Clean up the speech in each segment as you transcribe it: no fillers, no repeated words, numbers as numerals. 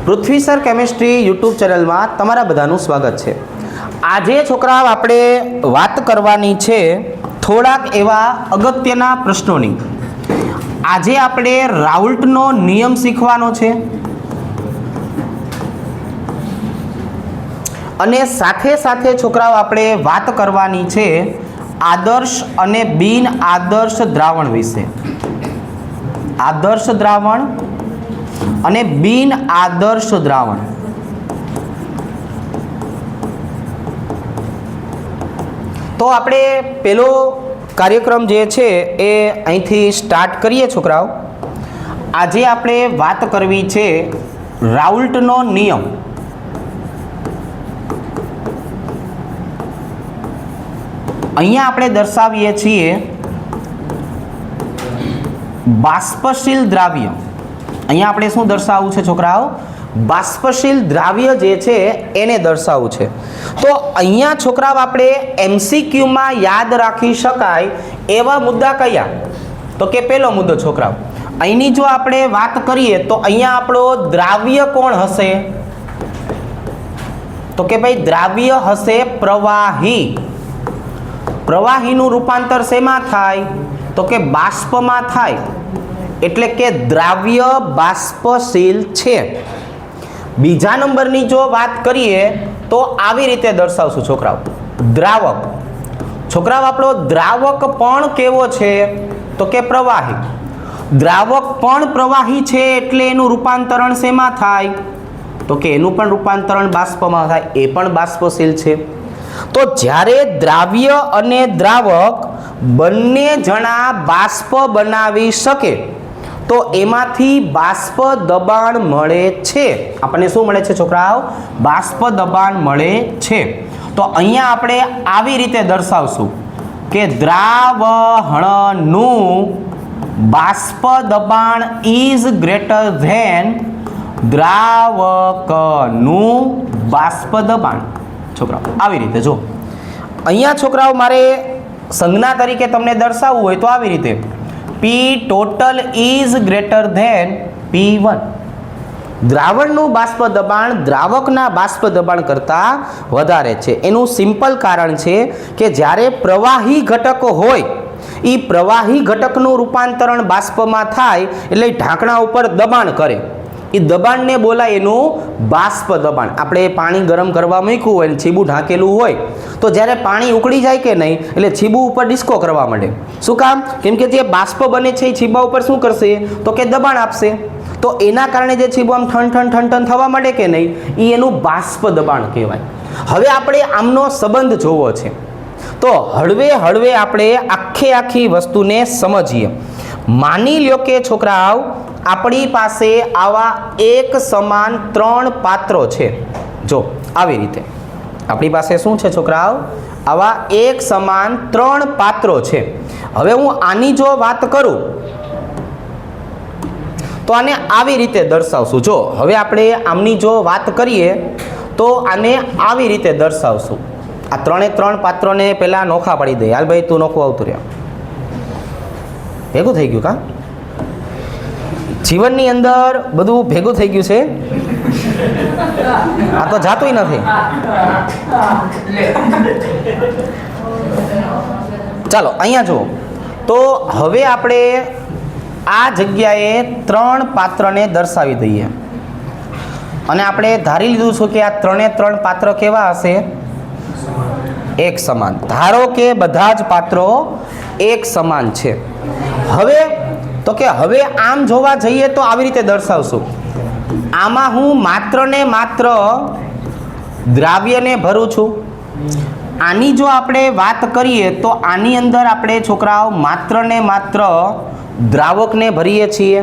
પૃથ્વી sir chemistry YouTube ચેનલમાં તમારા બધાનું સ્વાગત છે। આજે છોકરાઓ આપણે વાત કરવાની છે થોડાક એવા અગત્યના પ્રશ્નોની। આજે આપણે રાઉલ્ટનો નિયમ શીખવાનો છે અને સાથે સાથે છોકરાઓ આપણે વાત કરવાની છે આદર્શ અને બિન આદર્શ દ્રાવણ વિશે। આદર્શ દ્રાવણ અને બિન આદર્શ દ્રાવણ। તો આપણે પેલો કાર્યક્રમ જે છે એ અહીંથી સ્ટાર્ટ કરીએ છોકરાઓ। આજે આપણે વાત કરવી છે રાઉલ્ટનો નિયમ। અહીંયા આપણે દર્શાવીએ છીએ બાષ્પશીલ દ્રાવ્ય। અહીંયા આપણે શું દર્શાવવું છે છોકરાઓ? બાષ્પશીલ દ્રાવ્ય જે છે એને દર્શાવવું છે। તો અહીંયા છોકરાઓ આપણે એમસીક્યુમાં યાદ રાખી શકાય એવા મુદ્દા કયા? તો કે પહેલો મુદ્દો છોકરાઓ, અહીંની જો આપણે વાત કરીએ તો અહીંયા આપણો દ્રાવ્ય કોણ હશે? તો કે ભાઈ દ્રાવ્ય હશે પ્રવાહી। પ્રવાહીનું રૂપાંતર શેમાં થાય? તો કે બાષ્પમાં થાય, એટલે કે દ્રાવ્ય બાષ્પશીલ છે। બીજા નંબરની જો વાત કરીએ તો આવી રીતે દર્શાવશું છોકરાઓ, દ્રાવક। છોકરાઓ આપણો દ્રાવક પણ કેવો છે? તો કે પ્રવાહી। દ્રાવક પણ પ્રવાહી છે એટલે એનું રૂપાંતરણ શેમાં થાય? તો કે એનું પણ રૂપાંતરણ બાષ્પમાં થાય, એ પણ બાષ્પશીલ છે। તો જ્યારે દ્રાવ્ય અને દ્રાવક બંને જણા બાષ્પ બનાવી શકે તો એમાંથી બાષ્પ દબાણ મળે છે। આપણને શું મળે છે છોકરાઓ? બાષ્પ દબાણ મળે છે। તો અહીંયા આપણે આવી રીતે દર્શાવશું કે દ્રાવણનું બાષ્પ દબાણ ઇઝ ગ્રેટર ધેન દ્રાવકનું બાષ્પ દબાણ। છોકરાઓ આવી રીતે જો અહીંયા છોકરાઓ મારે સંજ્ઞા તરીકે તમને દર્શાવવું હોય તો આવી રીતે P total is greater than P1। દ્રાવણનું બાષ્પ દબાણ દ્રાવકના બાષ્પ દબાણ કરતાં વધારે છે। એનું સિમ્પલ કારણ છે કે જ્યારે પ્રવાહી ઘટક હોય એ પ્રવાહી ઘટકનું રૂપાંતરણ બાષ્પમાં થાય એટલે ઢાંકણા ઉપર દબાણ કરે, એ દબાણને બોલાય એનું બાષ્પ દબાણ। આપણે પાણી ગરમ કરવા મૂક્યું હોય ને છીબું ઢાંકેલું હોય તો જ્યારે પાણી ઉકળી જાય કે નહીં એટલે છીબું ઉપર ડિસ્કો કરવા માંડે। શું કામ? કેમ કે જે બાષ્પ બને છે એ છીબા ઉપર શું કરશે? તો કે દબાણ આપશે। તો એના કારણે જે છીબું આમ ઠન થવા માંડે કે નહીં, એ એનું બાષ્પ દબાણ કહેવાય। હવે આપણે આમનો સંબંધ જોવો છે તો હળવે હળવે આપણે આખી વસ્તુને સમજીએ। માની લ્યો કે છોકરાઓ આપણી પાસે આવા એક સમાન ત્રણ પાત્રો છે। જો આવી રીતે આપણી પાસે શું છે છોકરાઓ? આવા એક સમાન ત્રણ પાત્રો છે। હવે હું આની જો વાત કરું તો આને આવી રીતે દર્શાવશું। જો હવે આપણે આમની જો વાત કરીએ તો આને આવી રીતે દર્શાવશું। આ ત્રણે ત્રણ પાત્રોને પહેલા નોખા પાડી દે। હાલ ભાઈ તું નોખું આવતું રહ્યા, ભેગું થઈ ગયું કા? જીવનની અંદર બધું ભેગું થઈ ગયું છે, આ તો જાતુંય નથી। ચાલો અહીંયા જુઓ તો હવે આપણે આ જગ્યાએ ત્રણ પાત્રને દર્શાવી દઈએ અને આપણે ધારી લીધું છે કે આ ત્રણે ત્રણ પાત્ર કેવા હશે? એક સમાન। ધારો કે બધા જ પાત્રો એક સમાન છે। હવે તો કે હવે આમ જોવા જઈએ તો આવી રીતે દર્શાવશું। આમાં હું માત્ર ને માત્ર દ્રાવ્યને ભરું છું। આની જો આપણે વાત કરીએ તો આની અંદર આપણે છોકરાઓ માત્ર ને માત્ર દ્રાવકને ભરીએ છીએ,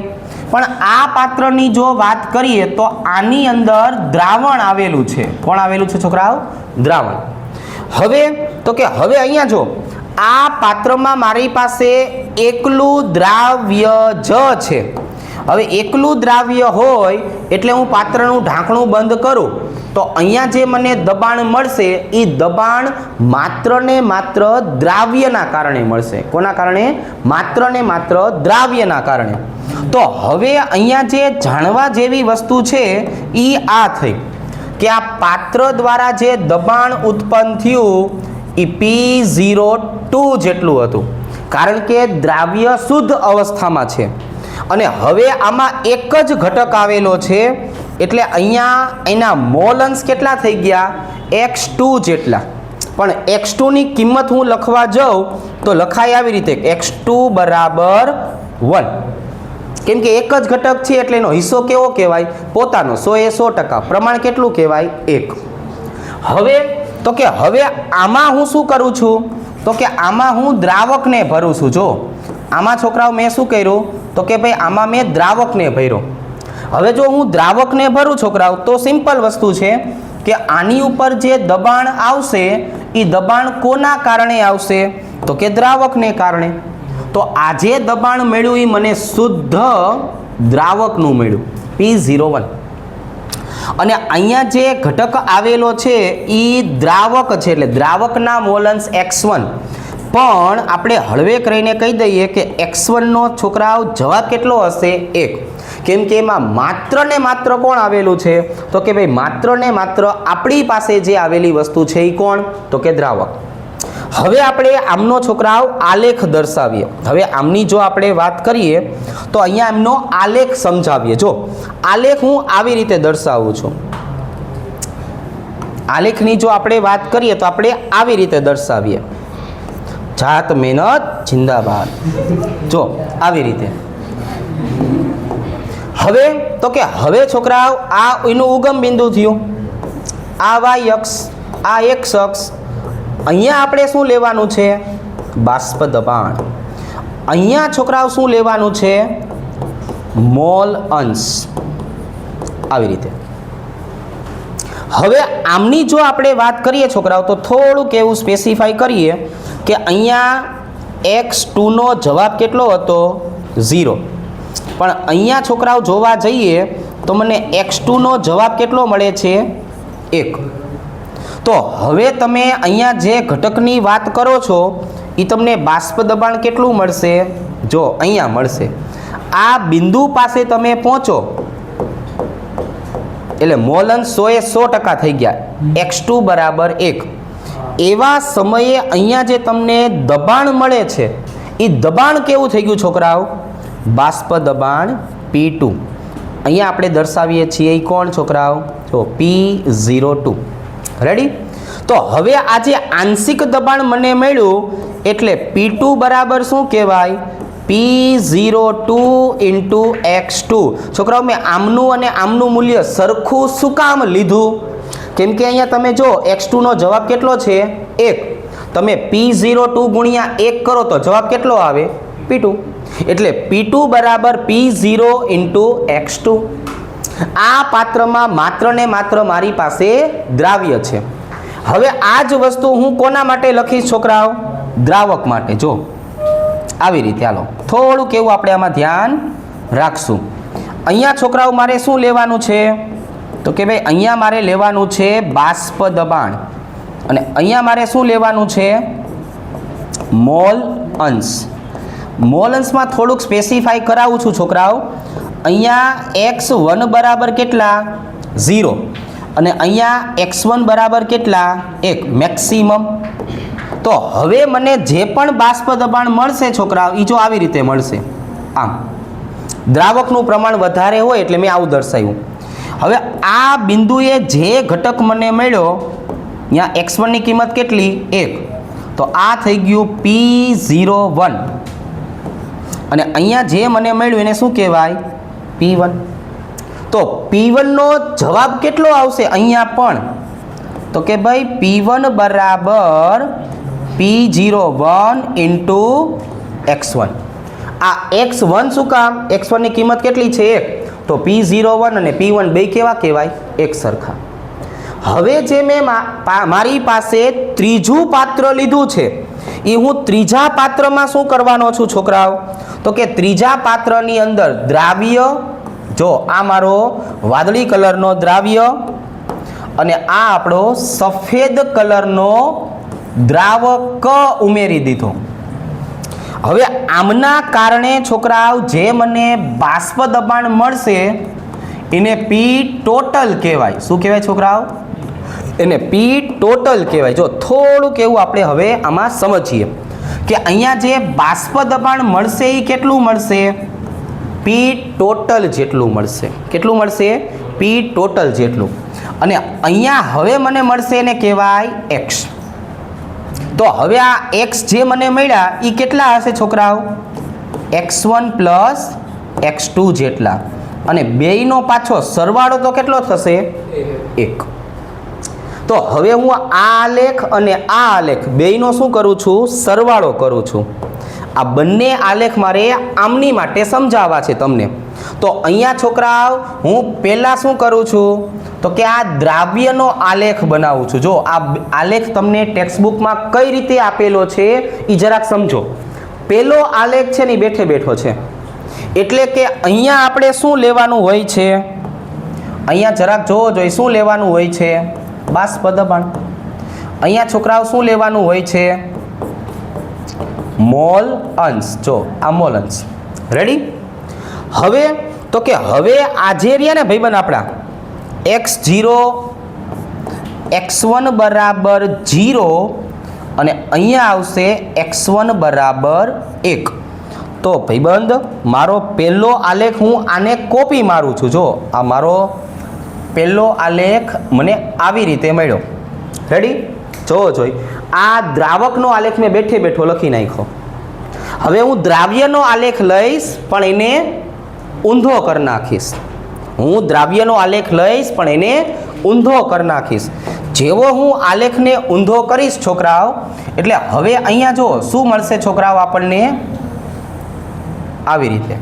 પણ આ પાત્રની જો વાત કરીએ તો આની અંદર દ્રાવણ આવેલું છે। કોણ આવેલું છે છોકરાઓ? દ્રાવણ। હવે તો કે હવે અહીંયા જો આ પાત્રમાં મારી પાસે એકલું દ્રાવ્ય જ છે હવે એકલું દ્રાવ્ય હોય એટલે હું પાત્રનું ઢાંકણું બંધ કરું તો અહીંયા જે મને દબાણ મળશે એ દબાણ માત્ર ને માત્ર દ્રાવ્યના કારણે મળશે. કોના કારણે? માત્ર ને માત્ર દ્રાવ્યના કારણે. તો હવે અહીંયા જે જાણવા જેવી વસ્તુ છે એ આ થઈ કે આ પાત્ર દ્વારા જે દબાણ ઉત્પન્ન થયું એ P02 જેટલું હતું, કારણ કે દ્રાવ્ય શુદ્ધ અવસ્થામાં છે અને હવે આમાં એક જ ઘટક આવેલો છે એટલે અહીંયા એના મોલ અંશ કેટલા થઈ ગયા? x2 જેટલા. પણ x2 ની કિંમત હું લખવા જાઉં તો લખાય આવી રીતે x2 બરાબર 1, કેમ કે એક જ ઘટક છે એટલે એનો હિસ્સો કેવો કહેવાય? પોતાનો. 100% પ્રમાણ કેટલું કહેવાય? 1. હવે તો કે હવે આમાં હું શું કરું છું તો કે આમાં હું દ્રાવકને ભરું છું. જો આમાં છોકરાઓ મેં શું કર્યું તો કે ભાઈ આમાં મેં દ્રાવકને ભર્યો. હવે જો હું દ્રાવકને ભરું છોકરાઓ તો સિમ્પલ વસ્તુ છે કે આની ઉપર જે દબાણ આવશે એ દબાણ કોના કારણે આવશે તો કે દ્રાવકને કારણે. તો આ જે દબાણ મળ્યું એ મને શુદ્ધ દ્રાવકનું મળ્યું P01 અને અહીંયા જે ઘટક આવેલો છે એ દ્રાવક છે એટલે દ્રાવકના મોલ અંશ x1. પણ આપણે હળવે કરીને કહી દઈએ કે x1 નો છોકરાઓ જવાબ કેટલો હશે? 1. કેમ કે એમાં માત્ર ને માત્ર કોણ આવેલું છે તો કે ભાઈ માત્ર ને માત્ર આપણી પાસે જે આવેલી વસ્તુ છે એ કોણ તો કે દ્રાવક. હવે આપણે આમનો છોકરાઓ આલેખ દર્શાવીએ. હવે આમની જો આપણે વાત કરીએ તો અહીંયા એમનો આલેખ સમજાવીએ. જો આલેખ હું આવી રીતે દર્શાવું છું. આલેખની જો આપણે વાત કરીએ તો આપણે આવી રીતે દર્શાવીએ. જાત મહેનત જિંદાબાદ. જો આવી રીતે. હવે તો કે હવે છોકરાઓ આ એનું ઉગમ બિંદુ થયું, આ y અક્ષ, આ x અક્ષ. અહીંયા આપણે શું લેવાનું છે? બાષ્પ દબાણ. અહીંયા છોકરાઓ શું લેવાનું છે? મોલ અંશ. આવી રીતે. હવે આમની જો આપણે વાત કરીએ છોકરાઓ તો થોડુંક એવું સ્પેસિફાઈ કરીએ કે અહીંયા x2 નો જવાબ કેટલો હતો? 0. પણ અહીંયા છોકરાઓ જોવા જઈએ તો મને x2 નો જવાબ કેટલો મળે છે? 1. તો હવે તમે અહીંયા જે ઘટકની વાત કરો છો એ તમને બાષ્પ દબાણ કેટલું મળશે? જો અહીંયા મળશે. આ બિંદુ પાસે તમે પહોંચો એટલે મોલ અંશ 100% થઈ ગયા. x2 બરાબર 1. એવા સમયે અહીંયા જે તમને દબાણ મળે છે એ દબાણ કેવું થઈ ગયું છોકરાઓ? બાષ્પ દબાણ P2. અહીંયા આપણે દર્શાવીએ છીએ એ કોણ છોકરાઓ? જો P02. રેડી? તો હવે આ જે આંશિક દબાણ મને મળ્યું એટલે P2 બરાબર શું કહેવાય? P02 into x2. છોકરાઓ મેં આમનું અને આમનું મૂલ્ય સરખું શું કામ લીધું? કેમ કે અહીંયા તમે જો x2 નો જવાબ કેટલો છે? 1. તમે P02 ગુણ્યા 1 કરો તો જવાબ કેટલો આવે? P2. એટલે P2 બરાબર P0 ઇન્ટુ x2. આ પાત્રમાં માત્ર ને માત્ર મારી પાસે દ્રાવ્ય છે. હવે આ જ વસ્તુ હું કોના માટે લખીશ છોકરાઓ? દ્રાવક માટે. જો આવી રીતે. હાલો થોડુંક એવું આપણે આમાં ધ્યાન રાખશું. અહીંયા છોકરાઓ મારે શું લેવાનું છે તો કે ભાઈ અહીંયા મારે લેવાનું છે બાષ્પ દબાણ અને અહીંયા મારે શું લેવાનું છે? મોલ અંશ. મોલ અંશમાં થોડુંક સ્પેસિફાઈ કરાવું છું છોકરાઓ. અહીંયા x1 બરાબર કેટલા? 0 અને અહીંયા x1 બરાબર કેટલા? 1 મેક્સિમમ. તો હવે મને જે પણ બાષ્પ દબાણ મળશે છોકરાઓ એ જો આવી રીતે મળશે. આમ દ્રાવકનું પ્રમાણ વધારે હોય એટલે મેં આવું દર્શાવ્યું. હવે આ બિંદુએ જે ઘટક મને મળ્યો ત્યાં x1 ની કિંમત કેટલી? 1. તો આ થઈ ગયું P01 અને અહીંયા જે મને મળ્યું એને શું કહેવાય? P1. તો P1 નો જવાબ કેટલો આવશે અહીંયા પણ તો કે ભાઈ P1 બરાબર P01 ઇન્ટુ x1. આ x1 શું કામ? x1 ની કિંમત કેટલી છે? 1. તો P01 અને P1 બે કેવા કહેવાય? એક સરખા. હવે જે મેં મારી પાસે ત્રીજું પાત્ર લીધું છે એ હું ત્રીજા પાત્રમાં શું કરવાનો છું છોકરાઓ? તો કે ત્રીજા પાત્રની અંદર દ્રાવ્ય, જો આ મારો વાદળી કલરનો દ્રાવ્ય અને આ આપણો સફેદ કલરનો દ્રાવક ઉમેરી દીધો. હવે આમના કારણે છોકરાઓ જે મને બાષ્પ દબાણ મળશે એને પી ટોટલ કહેવાય. શું કહેવાય છોકરાઓ? એને પી ટોટલ કહેવાય. જો થોડુંક એવું આપણે હવે આમાં સમજીએ કે અહીંયા જે બાષ્પ દબાણ મળશે એ કેટલું મળશે? પી ટોટલ જેટલું મળશે. કેટલું મળશે? પી ટોટલ જેટલું. અને અહીંયા હવે મને મળશે એને કહેવાય એક્સ. તો હવે આ એક્સ જે મને મળ્યા એ કેટલા હશે છોકરાઓ? x1 પ્લસ x2 જેટલા. અને બેયનો પાછો સરવાળો તો કેટલો થશે? 1. તો હવે હું આ આલેખ અને આ આલેખ બેયનો શું કરું છું? સરવાળો કરું છું. આ બંને આલેખ મારે આમની માટે સમજાવવા છે તમને. તો અહીંયા છોકરાઓ હું પહેલાં શું કરું છું? તો કે આ દ્રાવ્યનો આલેખ બનાવું છું. જો આ આલેખ તમને ટેક્સ્ટબુકમાં કઈ રીતે આપેલો છે એ જરાક સમજો. પહેલો આલેખ છે ને બેઠે બેઠો છે. એટલે કે અહીંયા આપણે શું લેવાનું હોય છે? અહીંયા જરાક જોવો જોઈએ શું લેવાનું હોય છે? બાષ્પ દબાણ. અહીંયા છોકરાઓ શું લેવાનું હોય છે? મોલ અંશ. જો આ મોલ અંશ. રેડી? હવે તો કે હવે આજે રહ્યા ને ભાઈબંધ આપણા x0 x1 બરાબર 0 અને અહીંયા આવશે x1 બરાબર 1. તો ભાઈબંધ મારો પહેલો આલેખ હું આને કોપી મારું છું. જો આ મારો પહેલો આલેખ મને આવી રીતે મળ્યો. રેડી? જોવો જોઈ આ દ્રાવકનો આલેખ મેં બેઠે બેઠો લખી નાખ્યો. હવે હું દ્રાવ્યનો આલેખ લઈશ પણ એને ઊંધો કરી નાખીશ. હું દ્રાવ્યનો આલેખ લઈશ પણ એને ઊંધો કરી નાખીશ. જેવો હું આલેખને ઊંધો કરીશ છોકરાઓ એટલે હવે અહીંયા જો શું મળશે છોકરાઓ આપણને? આવી રીતે.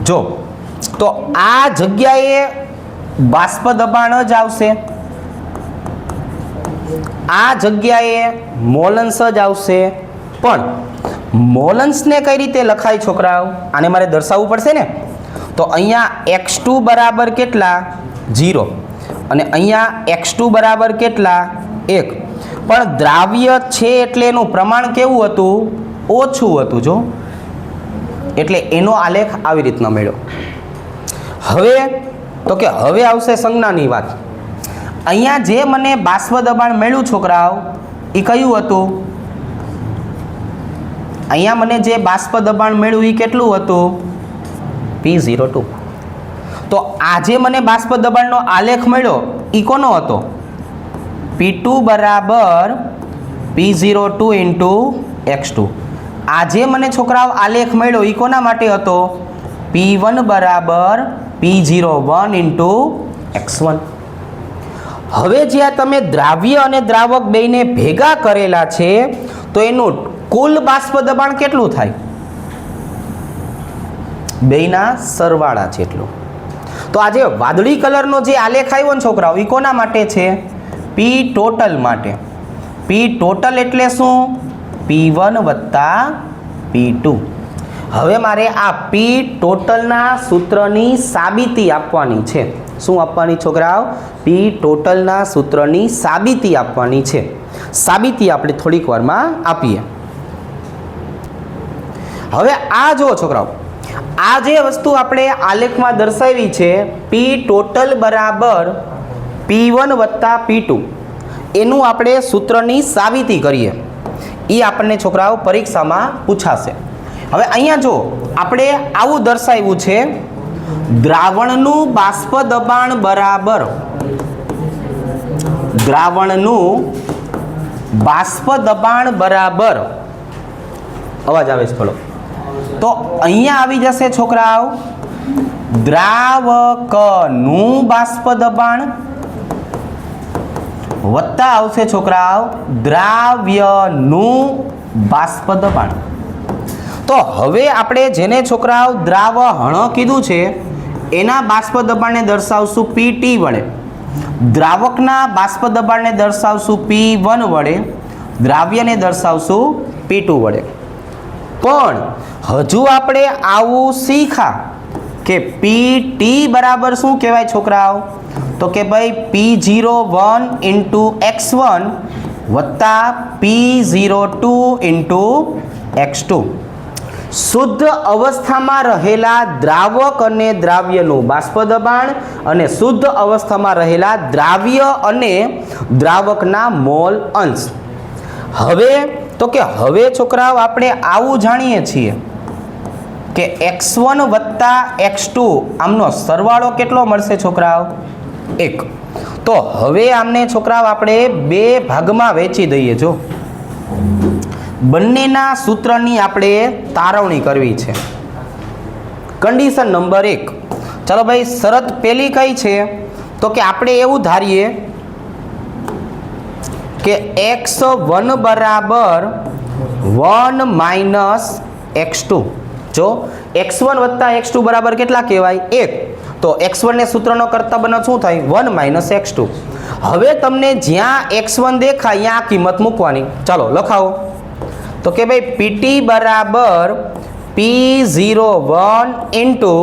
જો તો આ જગ્યાએ બાષ્પ દબાણ જ આવશે, આ જગ્યાએ મોલન્સ જ આવશે. પણ મોલન્સને કઈ રીતે લખાય છોકરાઓ? આને મારે દર્શાવવું પડશે ને. તો અહીંયા x2 બરાબર કેટલા? 0 અને અહીંયા x2 બરાબર કેટલા? 1. પણ દ્રાવ્ય છે એટલે એનું પ્રમાણ કેવું હતું? ઓછું હતું. જો એટલે એનો આલેખ આવી રીતનો મળ્યો. હવે તો કે હવે આવશે સંજ્ઞાની વાત. અહીંયા જે મને બાષ્પ દબાણ મળ્યું છોકરાઓ એ કયું હતું? અહીંયા મને જે બાષ્પ દબાણ મળ્યું એ કેટલું હતું? P02. તો આજે મને બાષ્પ દબાણનો આલેખ મળ્યો એ કોનો હતો? P2 બરાબર P02 ઇન્ટુ x2. આજે મને છોકરાઓ આલેખ મળ્યો એ કોના માટે હતો? P1 બરાબર P01 ઇન્ટુ x1. હવે જ્યાં તમે દ્રાવ્ય અને દ્રાવક બેયને ભેગા કરેલા છે તો એનું કુલ બાષ્પ દબાણ કેટલું થાય? બેયના સરવાળા જેટલું. તો આજે વાદળી કલરનો જે આલેખ આવ્યો ને છોકરાઓ એ કોના માટે છે? પી ટોટલ માટે. પી ટોટલ એટલે શું? P1 વત્તા P2. હવે મારે આ પી ટોટલના સૂત્રની સાબિતી આપવાની છે. શું આપવાની છોકરાઓ? પી ટોટલના સૂત્રની સાબિતી આપવાની છે. સાબિતી આપણે થોડીક વારમાં આપીએ. હવે આ જુઓ છોકરાઓ, આ જે વસ્તુ આપણે આલેખમાં દર્શાવી છે પી ટોટલ બરાબર P1 વત્તા P2 એનું આપણે સૂત્રની સાબિતી કરીએ. એ આપણને છોકરાઓ પરીક્ષામાં પૂછાશે. હવે અહીંયા જો આપણે આવું દર્શાવ્યું છે દ્રાવણનું બાષ્પ દબાણ બરાબર અવાજ આવે છે થોડો. તો અહીંયા આવી જશે છોકરાઓ દ્રાવકનું બાષ્પ દબાણ વત્તા આવશે છોકરાઓ દ્રાવ્યનું બાષ્પ દબાણ. તો હવે આપણે જેને છોકરાઓ દ્રાવહણ કીધું છે એના બાષ્પ દબાણને દર્શાવશું P2 વડે, દ્રાવકના બાષ્પ દબાણને દર્શાવશું P1 વડે, દ્રાવ્યને દર્શાવશું P2 વડે. પણ હજુ આપણે આવું શીખા કે PT બરાબર શું કહેવાય છોકરાઓ? તો કે ભાઈ P01 ઇન્ટુ x1 વત્તા P02 ઇન્ટુ x2. શુદ્ધ અવસ્થામાં રહેલા દ્રાવક અને દ્રાવ્યનું બાષ્પ દબાણ અને શુદ્ધ અવસ્થામાં રહેલા દ્રાવ્ય અને દ્રાવકના મોલ અંશ. હવે તો કે હવે છોકરાઓ આપણે આવું જાણીએ છીએ કે x1 વત્તા x2 આમનો સરવાળો કેટલો મળશે છોકરાઓ? 1. તો હવે આમને છોકરાઓ આપણે બે ભાગમાં વહેંચી દઈએ. જો બંનેના સૂત્રની આપણે તારવણી કરવી છે. Condition number 1. ચાલો ભાઈ, શરત પહેલી કઈ છે? તો કે આપણે એવું ધારીએ કે x1 બરાબર 1 માઇનસ x2. જો x1 વત્તા x2 બરાબર કેટલા કહેવાય? 1. તો x1 ને સૂત્રનો કર્તવ્યનો શું થાય? 1 માઇનસ x2. હવે તમને જ્યાં x1 દેખાય ત્યાં આ કિંમત મૂકવાની. ચાલો લખાવો. તો કે ભાઈ PT બરાબર P01 ઇન્ટુ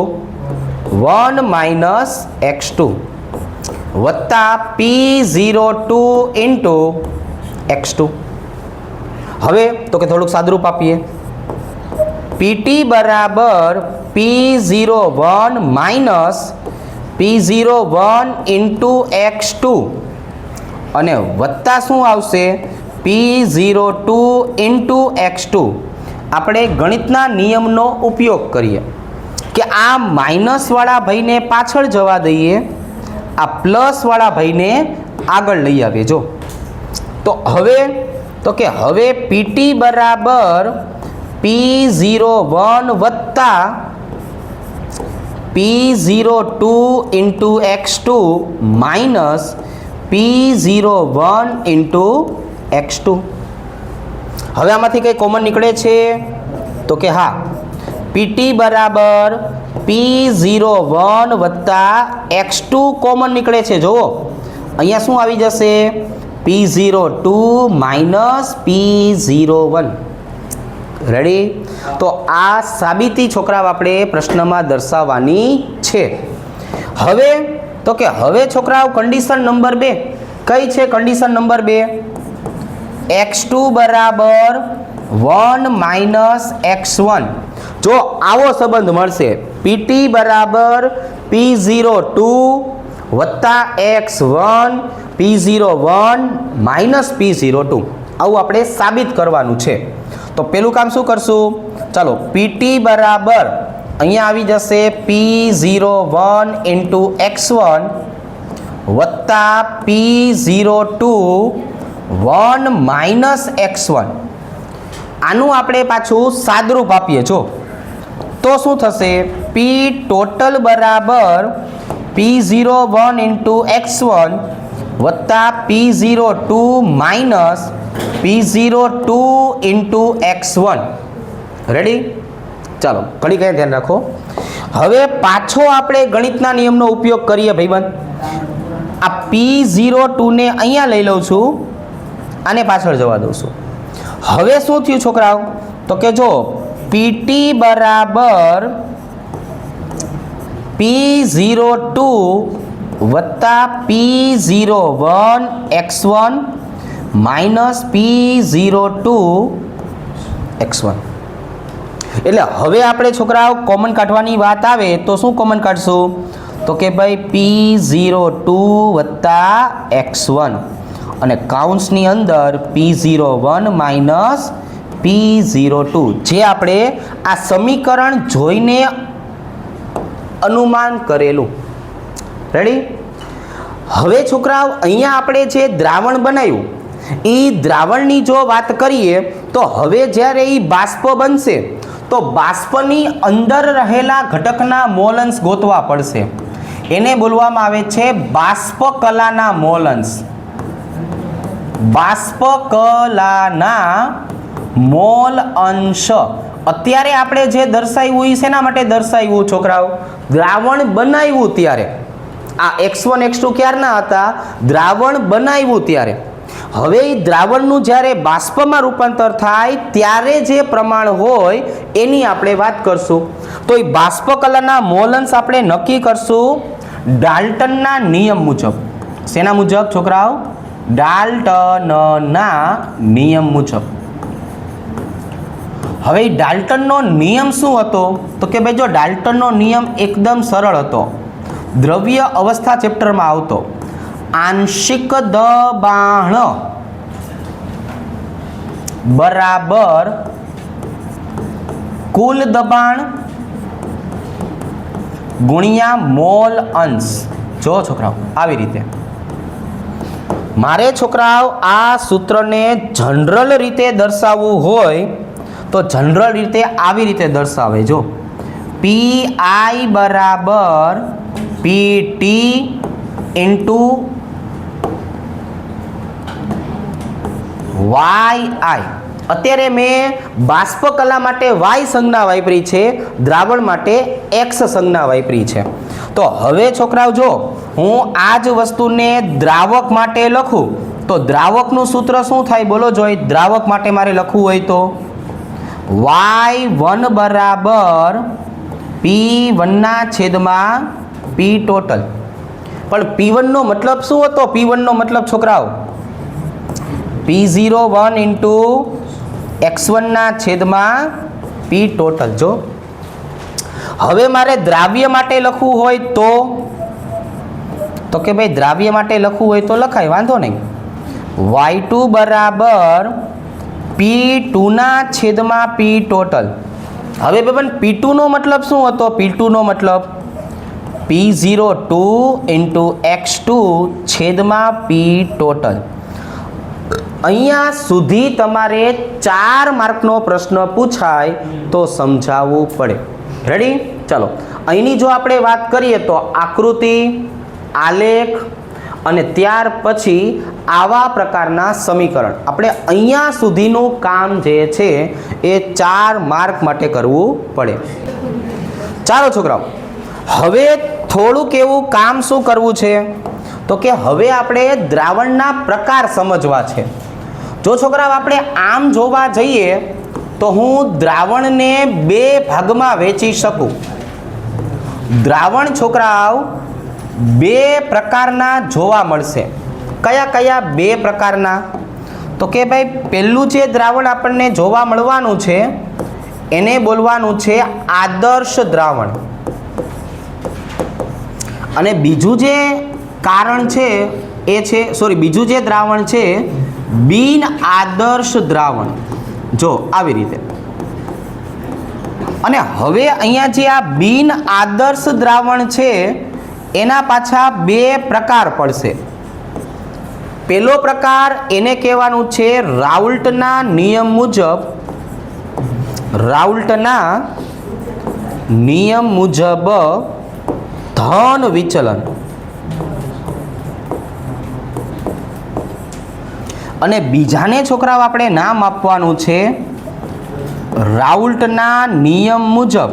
1 માઇનસ x2 વત્તા P02 ઇન્ટુ x2. હવે તો કે થોડુંક સાદરૂપ આપીએ. PT બરાબર P01 minus P01 into x2 અને વત્તા શું આવશે? P02 into x2. આપણે ગણિતના નિયમનો ઉપયોગ કરીએ કે આ માઇનસવાળા ભાઈને પાછળ જવા દઈએ, આ પ્લસવાળા ભાઈને આગળ લઈ આવીએ. જો તો હવે PT બરાબર P01 વત્તા P02 into x2 minus P01 into x2. હવે આમાંથી કંઈ કોમન નીકળે છે? તો કે હા, PT બરાબર P01 વત્તા x2 કોમન નીકળે છે. જુઓ અહીંયા શું આવી જશે? P02 minus P01. રેડી? તો આ સાબિતી છોકરાઓ આપણે પ્રશ્નમાં દર્શાવવાની છે. હવે તો કે હવે છોકરાઓ કન્ડિશન નંબર 2 કઈ છે? કન્ડિશન નંબર 2, x2 બરાબર 1 માઇનસ x1. જો આવો સંબંધ મળશે, PT બરાબર P02 વત્તા x1 P01 માઇનસ P02. આવું આપણે સાબિત કરવાનું છે. તો પેલું કામ શું કરશું? ચાલો, PT બરાબર અહીંયા આવી જશે P01 ઇન્ટુ x1 વત્તા P02 1 માઇનસ x1. આનું આપણે પાછું સાદરૂપ આપીએ. જો તો શું થશે? P ટોટલ બરાબર P01 ઇન્ટુ x1 વત્તા P02 minus P02 into x1. Ready? ચાલો ઘડી કઈ ધ્યાન રાખો. હવે પાછો આપણે ગણિતના નિયમનો ઉપયોગ કરીએ ભાઈબંધ. આ P02 ને અહીંયા લઈ લઉં છું, આને પાછળ જવા દઉં છું. હવે શું થયું છોકરાઓ? તો કે જો PT બરાબર P02 વત્તા P01 x1 minus P02 x1. એટલે હવે આપણે છોકરાઓ કોમન કાઢવાની વાત આવે તો શું કોમન કાઢશું? તો કે ભાઈ P02 વત્તા x1 અને કાઉન્સની અંદર P01 માઇનસ P02, જે આપણે આ સમીકરણ જોઈને અનુમાન કરેલું. રેડી? હવે છોકરાઓ અહીંયા આપણે જે દ્રાવણ બનાવ્યું એ દ્રાવણની જો વાત કરીએ તો હવે જ્યારે એ બાષ્પ બનશે તો બાષ્પની અંદર રહેલા ઘટકના મોલ અંશ ગોતવા પડશે. એને બોલવામાં આવે છે બાષ્પ કલાના મોલ અંશ. બાષ્પ કલાના મોલ અંશ. અત્યારે આપણે જે દર્શાવ્યું એ શેના માટે દર્શાવ્યું છોકરાઓ? દ્રાવણ બનાવ્યું ત્યારે. આ x1 x2 ક્યારના હતા? દ્રાવણ બનાવ્યું ત્યારે. હવે એ દ્રાવણનું જ્યારે બાષ્પમાં રૂપાંતર થાય ત્યારે જે પ્રમાણ હોય એની આપણે વાત કરશું. તો એ બાષ્પ કલાના મોલ અંશ આપણે નક્કી કરશું ડાલ્ટનના નિયમ મુજબ. શેના મુજબ છોકરાઓ? ડાલ્ટનના નિયમ મુજબ. હવે ડાલ્ટનનો નિયમ શું હતો? તો કે ભાઈ જો ડાલ્ટનનો નિયમ એકદમ સરળ હતો. દ્રવ્ય અવસ્થા ચેપ્ટરમાં આવતો. આંશિક દબાણ બરાબર કુલ દબાણ ગુણ્યા મોલ અંશ. જો છોકરાઓ આવી રીતે મારે છોકરાઓ આ સૂત્રને જનરલ રીતે દર્શાવવું હોય તો જનરલ રીતે આવી રીતે દર્શાવે. જો પી બરાબર પીટી ઇન્ટુ વાય. અત્યારે મેં બાષ્પ કલા માટે વાય સંજ્ઞા વાપરી છે, દ્રાવણ માટે એક્સ સંજ્ઞા વાપરી છે. તો હવે છોકરાઓ જો હું આ જ વસ્તુને દ્રાવક માટે લખું તો દ્રાવકનું સૂત્ર શું થાય બોલો જોઈ? દ્રાવક માટે મારે લખવું હોય તો y1 બરાબર P1 ના છેદમાં P ટોટલ. પણ P1 નો મતલબ શું હતો? P1 નો મતલબ છોકરાઓ P01 ઇન્ટુ x1 ના છેદમાં P ટોટલ. જો હવે મારે દ્રાવ્ય માટે લખવું હોય તો કે ભાઈ દ્રાવ્ય માટે લખવું હોય તો લખાય, વાંધો નહીં. y2 બરાબર P2 ના છેદમાં P ટોટલ. હવે બેન P2 નો મતલબ શું હતો? P2 નો મતલબ P02 ઇન્ટુ x2 છેદમાં P ટોટલ. અહીંયા સુધી તમારે 4 માર્કનો પ્રશ્ન પૂછાય તો સમજાવવું પડે. રેડી? ચાલો અહીંની જો આપણે વાત કરીએ તો આકૃતિ, આલેખ અને ત્યાર પછી આવા પ્રકારના સમીકરણ, આપણે અહીંયા સુધીનું કામ જે છે એ 4 માર્ક માટે કરવું પડે. ચાલો છોકરાઓ હવે થોડુંક એવું કામ શું કરવું છે તો કે હવે આપણે દ્રાવણના પ્રકાર સમજવા છે. જો છોકરાઓ આપણે આમ જોવા જઈએ તો હું દ્રાવણને 2 ભાગમાં વહેંચી શકું. દ્રાવણ છોકરાઓ 2 પ્રકારના જોવા મળશે. કયા કયા 2 પ્રકારના? તો કે ભાઈ પહેલું જે દ્રાવણ આપણને જોવા મળવાનું છે એને બોલવાનું છે આદર્શ દ્રાવણ. અને બીજું જે કારણ છે એ છે બીજું જે દ્રાવણ છે બિન આદર્શ દ્રાવણ. જો આવી રીતે. અને હવે અહીંયા જે આ બિન આદર્શ દ્રાવણ છે એના પાછા 2 પ્રકાર પડશે. પહેલો પ્રકાર એને કહેવાનું છે રાઉલ્ટના નિયમ મુજબ. રાઉલ્ટના નિયમ મુજબ ધન વિચલન. અને બીજાને છોકરાઓ આપણે નામ આપવાનું છે રાઉલ્ટના નિયમ મુજબ.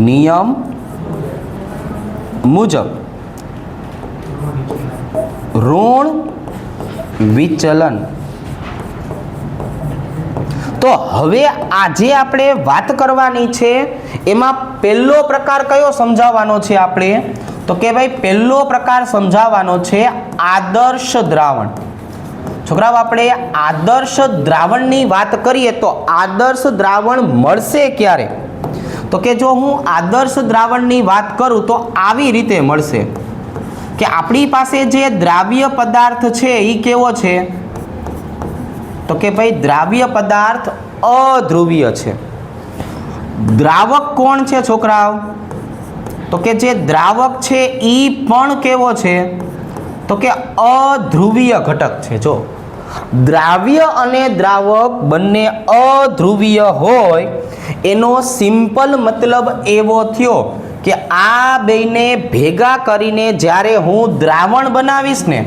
નિયમ મુજબ ઋણ વિચલન. તો હવે આજે આપણે વાત કરવાની છે એમાં પહેલો પ્રકાર કયો સમજાવવાનો છે આપણે? તો કે ભાઈ પહેલો પ્રકાર સમજાવવાનો છે આદર્શ દ્રાવણ. છોકરાઓ આપણે આદર્શ દ્રાવણની વાત કરીએ તો આદર્શ દ્રાવણ મળશે ક્યારે? તો કે જો હું આદર્શ દ્રાવણની વાત કરું તો આવી રીતે મળશે કે આપણી પાસે જે દ્રાવ્ય પદાર્થ છે એ કેવો છે? તો કે ભાઈ દ્રાવ્ય પદાર્થ અધ્રુવીય છે. દ્રાવક કોણ છે છોકરાઓ? તો કે જે દ્રાવક છે એ પણ કેવો છે? તો કે અધ્રુવીય ઘટક છે. જો દ્રાવ્ય અને દ્રાવક બંને અધ્રુવીય હોય એનો સિમ્પલ મતલબ એવો થયો કે આ બેને ભેગા કરીને જ્યારે હું દ્રાવણ બનાવીશ ને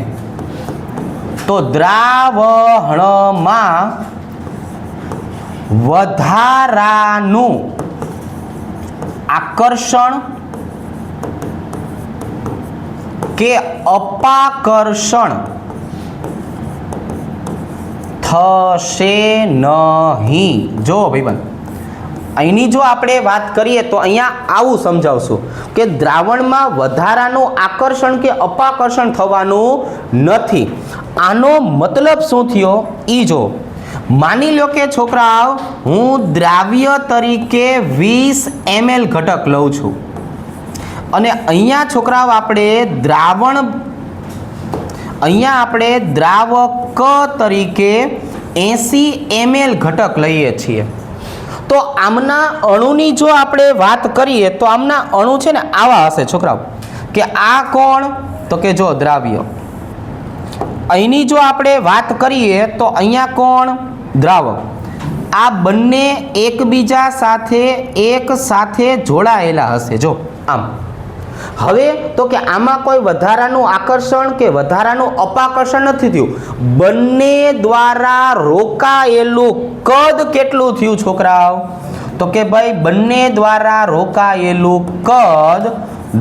તો દ્રાવણમાં વધારાનું આકર્ષણ કે અપાકર્ષણ થશે નહીં. જો ભાઈબંધ, અહીંની જો આપણે વાત કરીએ તો અહીંયા આવું સમજાવશું કે દ્રાવણમાં વધારાનું આકર્ષણ કે અપાકર્ષણ થવાનું નથી. આનો મતલબ શું થયો એ જો. માની લો કે છોકરાઓ હું દ્રાવ્ય તરીકે 20 ml ઘટક લઉં છું અને અહીંયા છોકરાઓ આપણે દ્રાવક તરીકે 80 ml ઘટક લઈએ છીએ. તો આમના અણુની જો આપણે વાત કરીએ તો આમના અણુ છે ને આવા હશે છોકરાઓ, કે આ કોણ, તો કે જો દ્રાવ્ય. અહીંની જો આપણે વાત કરીએ તો અહીંયા કોણ, દ્રાવક. આ બંને એકબીજા સાથે એક સાથે જોડાયેલા હશે. જો આમ. હવે તો કે આમાં કોઈ વધારાનું આકર્ષણ કે વધારાનું અપાકર્ષણ નથી થયું. બંને દ્વારા રોકાયેલું કદ કેટલું થયું છોકરાઓ, તો કે ભાઈ બંને દ્વારા રોકાયેલું કદ,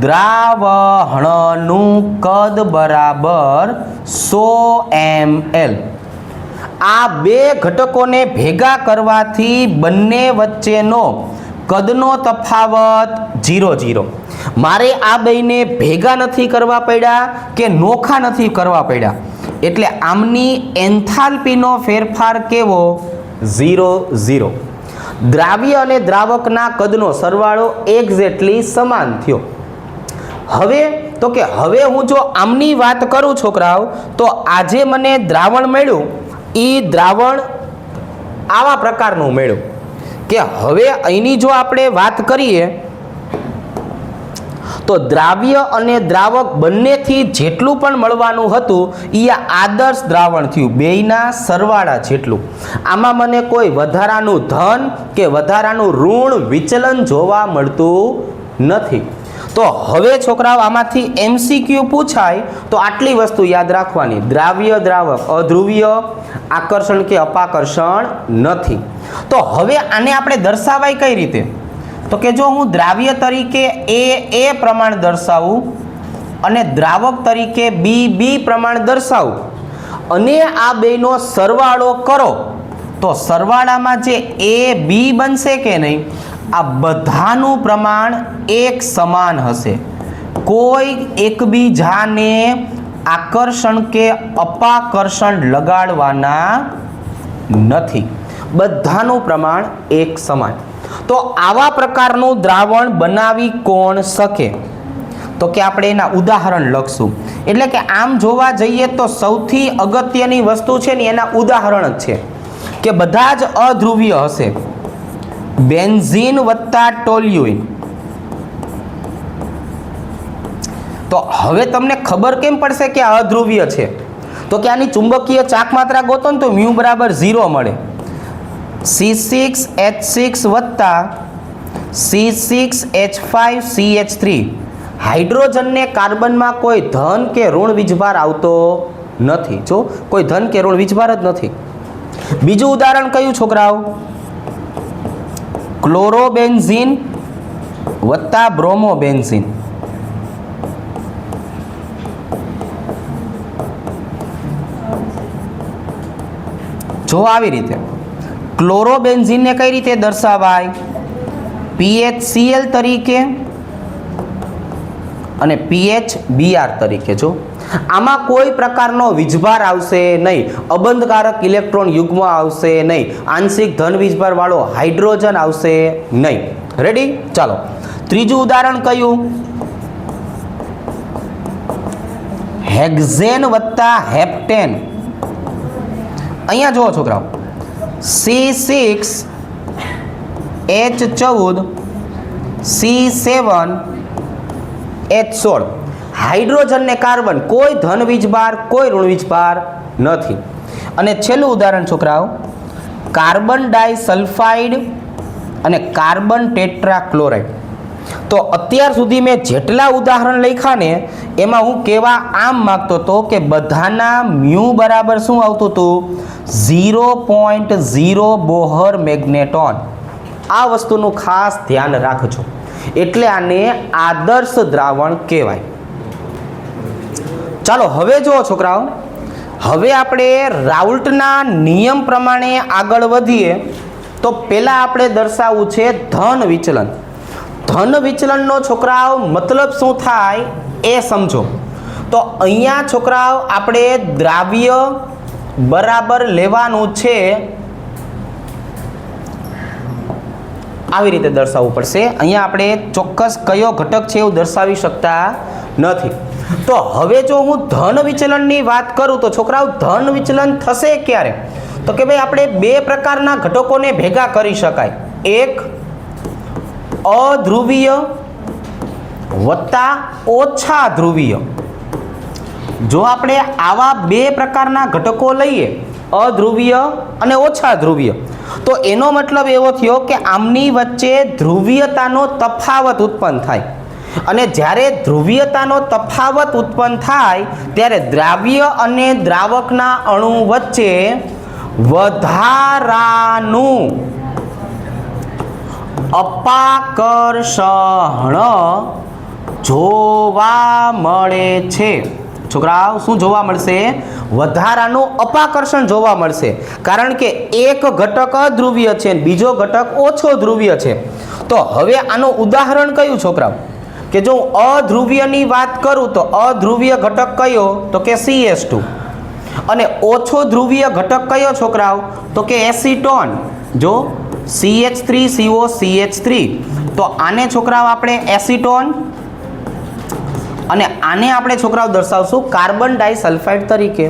દ્રાવણનું કદ બરાબર 100 ml. આ બે ઘટકોને ભેગા કરવાથી બંને વચ્ચેનો કદનો તફાવત 0 મારે આ બેને ભેગા નથી કરવા પડ્યા કે નોખા નથી કરવા પડ્યા, એટલે આમની એન્થાલ્પીનો ફેરફાર કેવો, 0. દ્રાવ્ય અને દ્રાવકના કદનો સરવાળો એક્ઝેક્ટલી સમાન થયો. હવે તો કે હવે હું જો આમની વાત કરું છોકરાઓ, તો આજે મને દ્રાવણ મળ્યું, એ દ્રાવણ આવા પ્રકારનું મળ્યું કે હવે અહીંની જો આપણે વાત કરીએ તો દ્રાવ્ય અને દ્રાવક બંનેથી જેટલું પણ મળવાનું હતું એ આદર્શ દ્રાવણ થયું, બેયના સરવાળા જેટલું. આમાં મને કોઈ વધારાનું ધન કે વધારાનું ઋણ વિચલન જોવા મળતું નથી. તો હવે છોકરાઓ આમાંથી MCQ પૂછાય તો આટલી વસ્તુ યાદ રાખવાની. દ્રાવ્ય દ્રાવક અધ્રુવીય, આકર્ષણ કે અપાકર્ષણ નથી. તો હવે આને આપણે દર્શાવાય કઈ રીતે, તો કે જો હું દ્રાવ્ય તરીકે એ પ્રમાણ દર્શાવું અને દ્રાવક તરીકે બી પ્રમાણ દર્શાવું અને આ બેનો સરવાળો કરો તો સરવાળામાં જે AB બનશે કે નહીં, આ બધાનું પ્રમાણ એક સમાન હશે. કોઈ એકબીજાને આકર્ષણ કે અપાકર્ષણ લગાડવાના નથી, બધાનું પ્રમાણ એક સમાન. તો આવા પ્રકારનું દ્રાવણ બનાવી કોણ શકે, તો કે આપણે એના ઉદાહરણ લખશું. એટલે કે આમ જોવા જઈએ તો સૌથી અગત્યની વસ્તુ છે ને એના ઉદાહરણ જ છે કે બધા જ અધ્રુવીય હશે. બેન્ઝીન વત્તા ટોલ્યુઇન. તો હવે તમને ખબર કેમ પડશે કે આ અધ્રુવીય છે, તો કે આની ચુંબકીય ચાક માત્રા ગોતો ને તો μ બરાબર 0 મળે. C6H6 વત્તા C6H5CH3. હાઇડ્રોજનને કાર્બનમાં કોઈ ધન કે ઋણ વીજભાર આવતો નથી. જો કોઈ ધન કે ઋણ વીજભાર જ નથી. બીજું ઉદાહરણ કયું છોકરાઓ, ક્લોરોબેન્ઝીન વત્તા બ્રોમોબેન્ઝીન. જો આવી રીતે ક્લોરોબેન્ઝીનને કઈ રીતે દર્શાવાય, PHCl તરીકે અને PHBr તરીકે. જો આમાં કોઈ પ્રકારનો વીજભાર આવશે નહીં, અબંધકારક ઇલેક્ટ્રોન યુગ્મ આવશે નહીં, આંશિક ધન વીજભાર વાળો હાઇડ્રોજન આવશે નહીં. રેડી? ચાલો ત્રીજું ઉદાહરણ કયું, હેક્ઝેન વત્તા હેપ્ટેન. અહીંયા જુઓ છોકરાઓ, C6H14 C7H16. હાઇડ્રોજન ને કાર્બન કોઈ ધન વીજભાર કોઈ ઋણ વીજભાર નથી. અને છેલ્લું ઉદાહરણ છોકરાઓ, કાર્બન ડાયસલ્ફાઇડ અને કાર્બન ટેટ્રાક્લોરાઇડ. તો અત્યાર સુધી મેં જેટલા ઉદાહરણ લખ્યા ને એમાં હું કહેવા આમ માગતો હતો કે બધાના મ્યુ બરાબર શું આવતું હતું, 0.0 બોહર મેગ્નેટોન. આ વસ્તુનું ખાસ ધ્યાન રાખજો, એટલે આને આદર્શ દ્રાવણ કહેવાય. ચાલો હવે જુઓ છોકરાઓ, હવે આપણે રાઉલ્ટના નિયમ પ્રમાણે આગળ વધીએ તો પહેલાં આપણે દર્શાવવું છે ધન વિચલન. ધન વિચલનનો છોકરાઓ મતલબ શું થાય એ સમજો. તો અહીંયા છોકરાઓ આપણે દ્રાવ્ય બરાબર લેવાનું છે, આવી રીતે દર્શાવવું પડશે. અહીંયા આપણે ચોક્કસ કયો ઘટક છે એવું દર્શાવી શકતા નથી. તો હવે જો હું ધન વિચલનની વાત કરું તો છોકરાઓ ધન વિચલન થશે ક્યારે? તો કે ભાઈ આપણે બે પ્રકારના ઘટકોને ભેગા કરી શકાય. એક અધ્રુવીય વત્તા ઓછા ધ્રુવીય. જો આપણે આવા બે પ્રકારના ઘટકો લઈએ, અધ્રુવીય અને ઓછા ધ્રુવીય, તો એનો મતલબ એવો થયો કે આમની વચ્ચે ધ્રુવીયતાનો તફાવત ઉત્પન્ન થાય. અને જ્યારે ધ્રુવીયતાનો તફાવત ઉત્પન્ન થાય ત્યારે દ્રાવ્ય અને દ્રાવકના અણુ વચ્ચે વધારાનું અપાકર્ષણ જોવા મળે છે. છોકરાઓ શું જોવા મળશે? વધારાનું અપાકર્ષણ જોવા મળશે. કારણ કે એક ઘટક અધ્રુવીય છે અને બીજો ઘટક ઓછો ધ્રુવીય છે. તો હવે આનું ઉદાહરણ કયું છોકરાઓ? કે જો અધ્રુવીયની વાત કરું તો અધ્રુવીય ઘટક કયો? તો કે CH2. અને ઓછો ધ્રુવીય ઘટક કયો છોકરાઓ? તો કે એસિટોન. જો CH3CO CH3, તો આને છોકરાઓ આપણે એસિટોન અને આને આપણે છોકરાઓ દર્શાવશું કાર્બન ડાઇસલ્ફાઇડ તરીકે.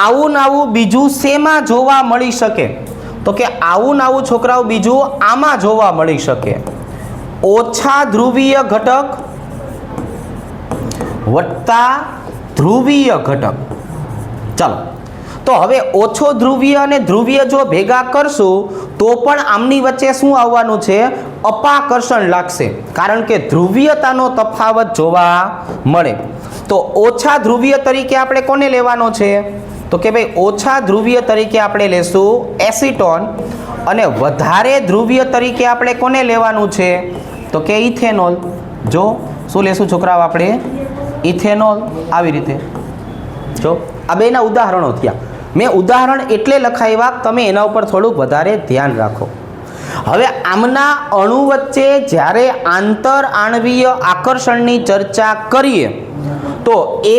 આવું નવું બીજું શેમાં જોવા મળી શકે? તો કે આવું નવું છોકરાઓ બીજું આમાં જોવા મળી શકે. ઓછા ધ્રુવીય ઘટક વત્તા ધ્રુવીય ઘટક. ચાલો, તો હવે ઓછો ધ્રુવીય અને ધ્રુવીય જો ભેગા કરશું તો પણ આમની વચ્ચે શું આવવાનું છે? અપાકર્ષણ લાગશે. કારણ કે ધ્રુવીયતાનો તફાવત જોવા મળે. તો ઓછા ધ્રુવીય તરીકે આપણે કોને લેવાનો છે? તો કે ભાઈ ઓછા ધ્રુવીય તરીકે આપણે લેશું એસિટોન. અને વધારે ધ્રુવીય તરીકે આપણે કોને લેવાનું છે? તો કે ઇથેનોલ. જો શું લેશું છોકરાઓ આપણે? ઇથેનોલ. આવી રીતે જો આ બેના ઉદાહરણો થયા. મેં ઉદાહરણ એટલે લખાવ્યા, તમે એના ઉપર થોડુંક વધારે ધ્યાન રાખો. હવે આમના અણુ વચ્ચે જ્યારે આંતર આણવીય આકર્ષણની ચર્ચા કરીએ તો એ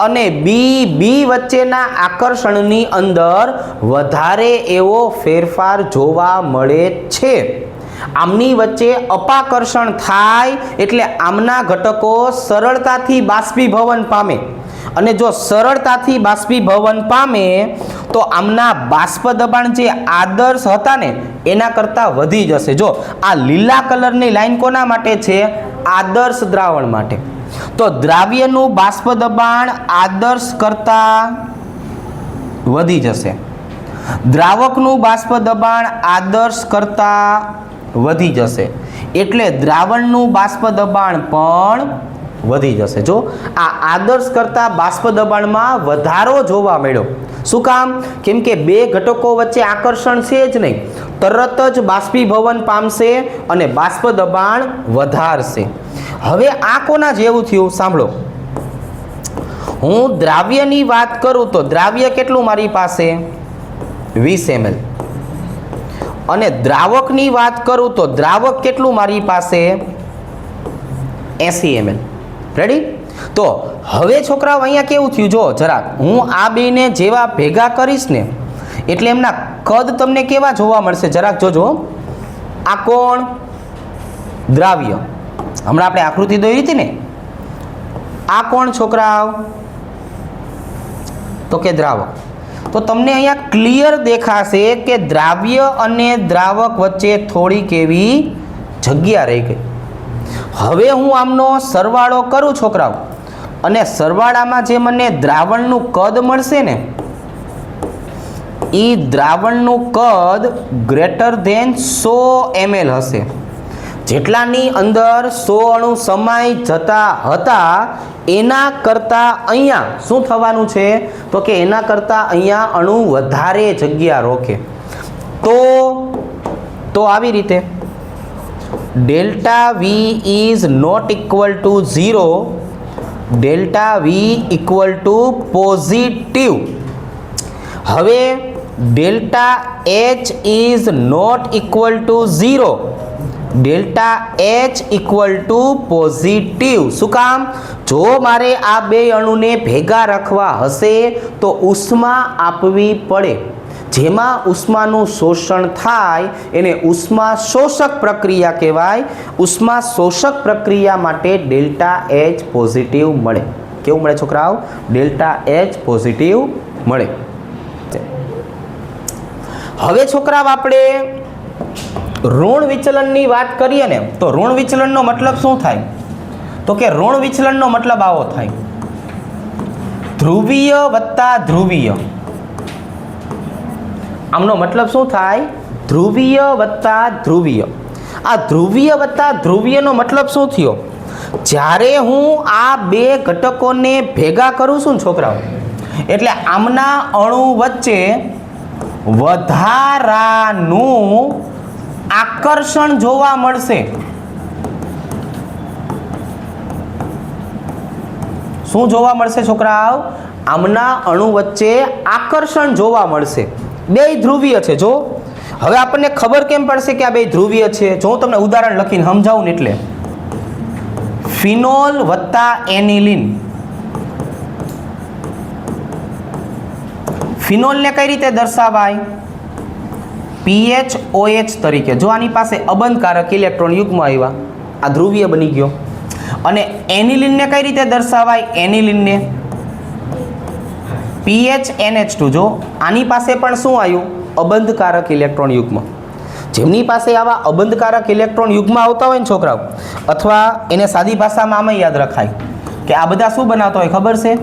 અને બી વચ્ચેના આકર્ષણની અંદર વધારે એવો ફેરફાર જોવા મળે છે. આમની વચ્ચે અપાકર્ષણ થાય એટલે આમના ઘટકો સરળતાથી બાષ્પીભવન પામે. અને જો સરળતાથી બાષ્પીભવન પામે તો આમના બાષ્પ દબાણ જે આદર્શ હતા ને એના કરતાં વધી જશે. જો આ લીલા કલરની લાઈન કોના માટે છે? આદર્શ દ્રાવણ માટે. તો દ્રાવ્યનું બાષ્પ દબાણ આદર્શ કરતાં વધી જશે. દ્રાવકનું બાષ્પ દબાણ આદર્શ કરતાં વધી જશે. એટલે દ્રાવણનું બાષ્પ દબાણ પણ વધી જશે. જો આ આદર્શ કરતા બાષ્પ દબાણમાં વધારો જોવા મળ્યો. શું કામ? કેમ કે બે ઘટકો વચ્ચે આકર્ષણ છે જ નહીં, તરત જ બાષ્પીભવન પામશે અને બાષ્પ દબાણ વધારશે. હવે આ કોના જેવું થયું સાંભળો. હું દ્રાવ્યની વાત કરું તો દ્રાવ્ય કેટલું મારી પાસે? 20 ml. અને દ્રાવકની વાત કરું તો દ્રાવક કેટલું મારી પાસે? 80 ml. રેડી? તો હવે છોકરાઓ અહીંયા કેવું થયું? જો જરાક હું આ બેને જેવા ભેગા કરીશ ને એટલે એમના કદ તમને કેવા જોવા મળશે? જરાક જોજો. આ કોણ? દ્રાવ્ય. હમણાં આપણે આકૃતિ દોરી હતી ને. આ કોણ છોકરાઓ? તો કે દ્રાવક. તો તમને અહીંયા ક્લિયર દેખાશે કે દ્રાવ્ય અને દ્રાવક વચ્ચે થોડીક એવી જગ્યા રહી ગઈ. હવે હું આમનો સરવાળો કરું છોકરાઓ, અને સરવાળામાં જે મને દ્રાવણનું કદ મળશે ને એ દ્રાવણનું કદ ગ્રેટર ધેન 100 ml હશે. જેટલાની અંદર 100 અણુ સમાઈ જતા હતા એના કરતાં અહીંયા શું થવાનું છે? તો કે એના કરતાં અહીંયા અણુ વધારે જગ્યા રોકે. તો આવી રીતે delta V is not equal to 0 delta V equal to positive. હવે delta H is not equal to 0. Delta H equal to positive. શું કામ? જો મારે આ બે અણુને ભેગા રાખવા હશે તો ઉષ્મા આપવી પડે. જેમાં ઉષ્માનું શોષણ થાય એને ઉષ્મા શોષક પ્રક્રિયા કહેવાય. ઉષ્મા શોષક પ્રક્રિયા માટે ડેલ્ટા એચ પોઝિટિવ મળે. કેવું મળે છોકરાઓ? ડેલ્ટા એચ પોઝિટિવ મળે. હવે છોકરાઓ આપણે ઋણ વિચલનની વાત કરીએ ને તો ઋણ વિચલનનો મતલબ શું થાય? તો કે ઋણ વિચલનનો મતલબ આવો થાય, ધ્રુવીય વત્તા ધ્રુવીય. આમનો મતલબ શું થાય? ધ્રુવીય વત્તા ધ્રુવીય. આ ધ્રુવીય વત્તા ધ્રુવીયનો મતલબ શું થયો? જ્યારે હું આ બે ઘટકોને ભેગા કરું છું ને છોકરાઓ, એટલે આમના અણુ વચ્ચે વધારાનું આકર્ષણ જોવા મળશે. શું જોવા મળશે છોકરાઓ? આમના અણુ વચ્ચે આકર્ષણ જોવા મળશે. બે ધ્રુવીય છે. જો હવે આપણને ખબર કેમ પડશે કે આ બે ધ્રુવીય છે? જો હું તમને ઉદાહરણ લખીને સમજાવું ને, એટલે ફિનોલ વત્તા એનિલિન. ફિનોલને કઈ રીતે દર્શાવાય? PHOH તરીકે. જો આની પાસે અબંધકારક ઇલેક્ટ્રોન યુગ્મ આવ્યા, આ ધ્રુવીય બની ગયો. અને એનિલિનને કઈ રીતે દર્શાવાય? એનિલિનને PHNH2. જો આની પાસે પણ શું આવ્યું? અબંધકારક ઇલેક્ટ્રોન યુગ્મ. જેમની પાસે આવા અબંધકારક ઇલેક્ટ્રોન યુગ્મ આવતા હોય ને છોકરાઓ, અથવા એને સાદી ભાષામાં આમાં યાદ રખાય કે આ બધા શું બનાવતા હોય ખબર છે?